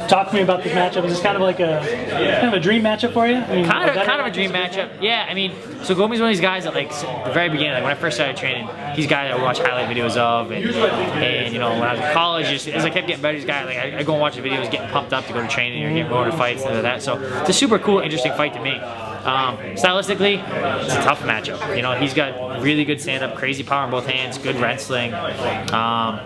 Talk to me about this matchup. Is this kind of like a dream matchup for you? I mean, kind of a dream matchup. Yeah, I mean, so Gomi's one of these guys that, like, at the very beginning, like when I first started training, he's a guy that I would watch highlight videos of, and you know, when I was in college, just as I kept getting better, this guy, like I go and watch the videos, getting pumped up to go to training or going to fights and that. So it's a super cool, interesting fight to me. Stylistically, it's a tough matchup. You know, he's got really good stand-up, crazy power in both hands, good wrestling.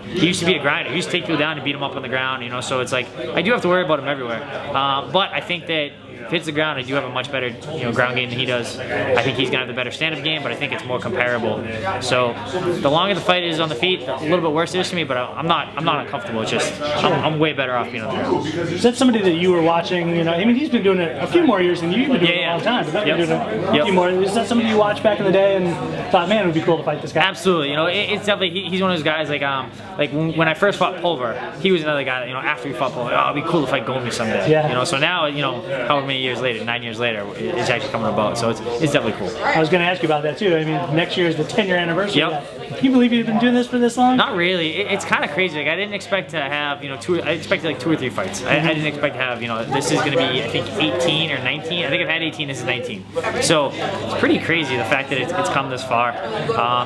He used to be a grinder. He used to take people down and beat them up on the ground, you know, so it's like, I do have to worry about him everywhere. But I think that if hits the ground, I do have a much better, you know, ground game than he does. I think he's gonna have the better stand-up game, but I think it's more comparable. So the longer the fight is on the feet, a little bit worse it is to me. But I'm not uncomfortable. It's just I'm way better off being on the ground. Is that somebody that you were watching? You know, I mean, he's been doing it a few more years than you've been doing it a long time. But that been doing it a few more. Is that somebody you watched back in the day and thought, man, it would be cool to fight this guy? Absolutely. You know, it's definitely he's one of those guys like when I first fought Pulver, he was another guy that, you know, after we fought Pulver, oh, it'd be cool to fight Gomi someday. Yeah. You know, so now, you know, however many years later, 9 years later, it's actually coming about. So it's definitely cool. I was going to ask you about that too. I mean, next year is the 10-year anniversary. Yep. Can you believe you've been doing this for this long? Not really. It's kind of crazy. Like, I didn't expect to have, you know, I expected like 2 or 3 fights. I didn't expect to have, you know, this is going to be, I think, 18 or 19. I think I've had 18. This is 19. So it's pretty crazy the fact that it's come this far.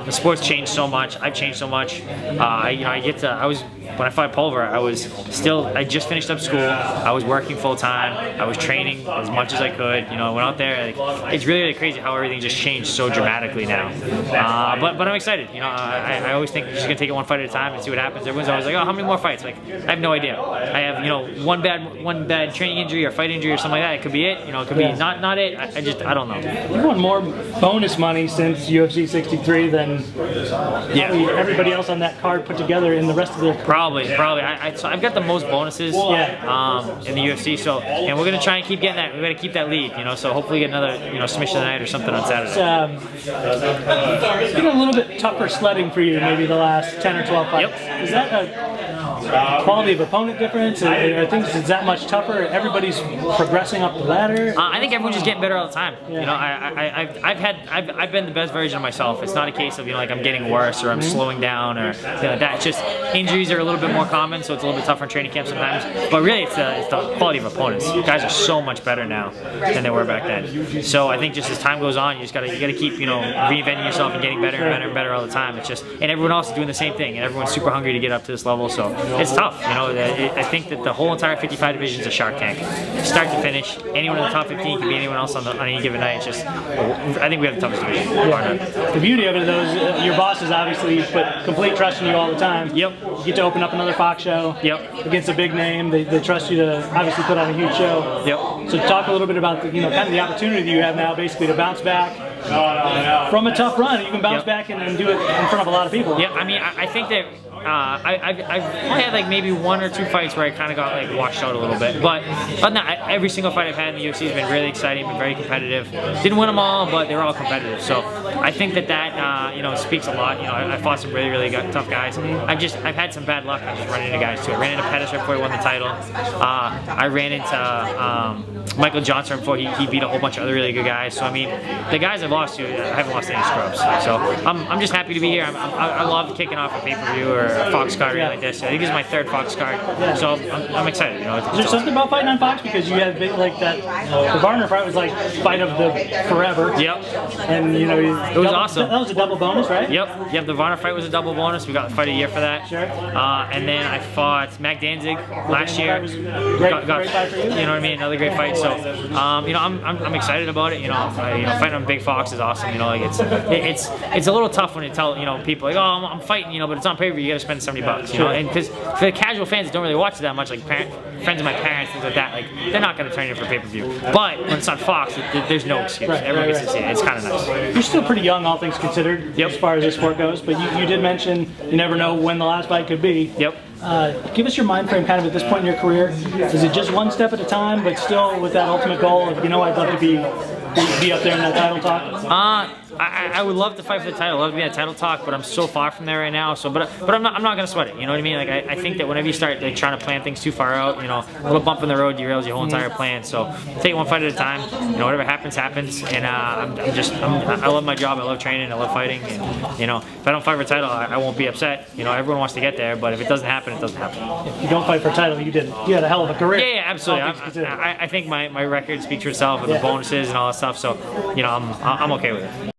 The sport's changed so much. I've changed so much. You know, when I fought Pulver, I just finished up school. I was working full time. I was training as much as I could. You know, I went out there. Like, it's really crazy how everything just changed so dramatically now. But I'm excited. You know, I always think you're just gonna take it one fight at a time and see what happens. Everyone's always like, oh, how many more fights? Like, I have no idea. I have, you know, one bad training injury or fight injury or something like that. It could be it. You know, it could be not it. I don't know. You've won more bonus money since UFC 63 than everybody else on that card put together in the rest of their career. Probably. So I've got the most bonuses in the UFC. So, and we're gonna try and keep getting that. We're gonna keep that lead. You know, so hopefully get another, you know, submission tonight or something on Saturday. It's been a little bit tougher sledding for you, maybe the last 10 or 12 fights. Yep. Is that a quality of opponent difference? Are things that much tougher? Everybody's progressing up the ladder. I think everyone's just getting better all the time. Yeah. You know, I've been the best version of myself. It's not a case of, you know, like I'm getting worse or I'm slowing down or you know, that. It's just injuries are a little bit more common, so it's a little bit tougher in training camp sometimes. But really, it's the quality of opponents. You guys are so much better now than they were back then. So I think just as time goes on, you gotta keep, you know, reinventing yourself and getting better and better and better all the time. It's just, and everyone else is doing the same thing, and everyone's super hungry to get up to this level. So it's tough. You know, I think that the whole entire 55 division is a Shark Tank, start to finish. Anyone in the top 15 can be anyone else on any given night. It's just, I think we have the toughest division. Yeah. The beauty of it is your bosses obviously put complete trust in you all the time. Yep. You get to open up another Fox show. Yep. Against a big name, they trust you to obviously put on a huge show. Yep. So talk a little bit about the, you know, kind of the opportunity you have now, basically to bounce back from a tough run. You can bounce back and do it in front of a lot of people. Yeah, I mean, I think that I've only had like maybe 1 or 2 fights where I kind of got like washed out a little bit, but other than that, every single fight I've had in the UFC has been really exciting, been very competitive. Didn't win them all, but they were all competitive. So I think that you know, speaks a lot. You know, I fought some really tough guys. I've had some bad luck. I just run into guys too. I ran into Pettis right before he won the title. I ran into Michael Johnson before he beat a whole bunch of other really good guys. So I mean, the guys I've lost to, I haven't lost any scrubs. So I'm just happy to be here. I love kicking off a pay-per-view or a Fox card like this. I think this is my 3rd Fox card, so I'm excited. You know, is there something about fighting on Fox because you had like that? The Varner fight was like fight of the forever. Yep. And you know, it was awesome. That was a double bonus, right? Yep. The Varner fight was a double bonus. We got the fight of the year for that. Sure. And then I fought Mac Danzig last year. Great fight for you. You know what I mean? Another great fight. So you know, I'm excited about it. You know, fighting on Big Fox is awesome. You know, like it's a little tough when you tell, you know, people like, oh, I'm fighting, you know, but it's on pay-per-view. You got to spend $70, you know, and because for the casual fans that don't really watch it that much, like friends of my parents, things like that, like they're not going to turn in for pay-per-view. But when it's on Fox, there's no excuse. Everyone gets to see it. It's kind of nice. You're still pretty young, all things considered, as far as the sport goes. But you did mention you never know when the last fight could be. Yep. Give us your mind frame kind of at this point in your career. Is it just one step at a time, but still with that ultimate goal of, you know, I'd love to be up there in that title talk? I would love to fight for the title. I love to be in a title talk, but I'm so far from there right now. So, but I'm not gonna sweat it. You know what I mean? Like I think that whenever you start like trying to plan things too far out, you know, a little bump in the road derails your whole entire plan. So take one fight at a time. You know, whatever happens, happens. And I love my job. I love training. I love fighting. And you know, if I don't fight for a title, I won't be upset. You know, everyone wants to get there, but if it doesn't happen, it doesn't happen. If you don't fight for a title, you didn't. You had a hell of a career. Yeah, absolutely. I think my record speaks for itself with the bonuses and all that stuff. So, you know, I'm okay with it.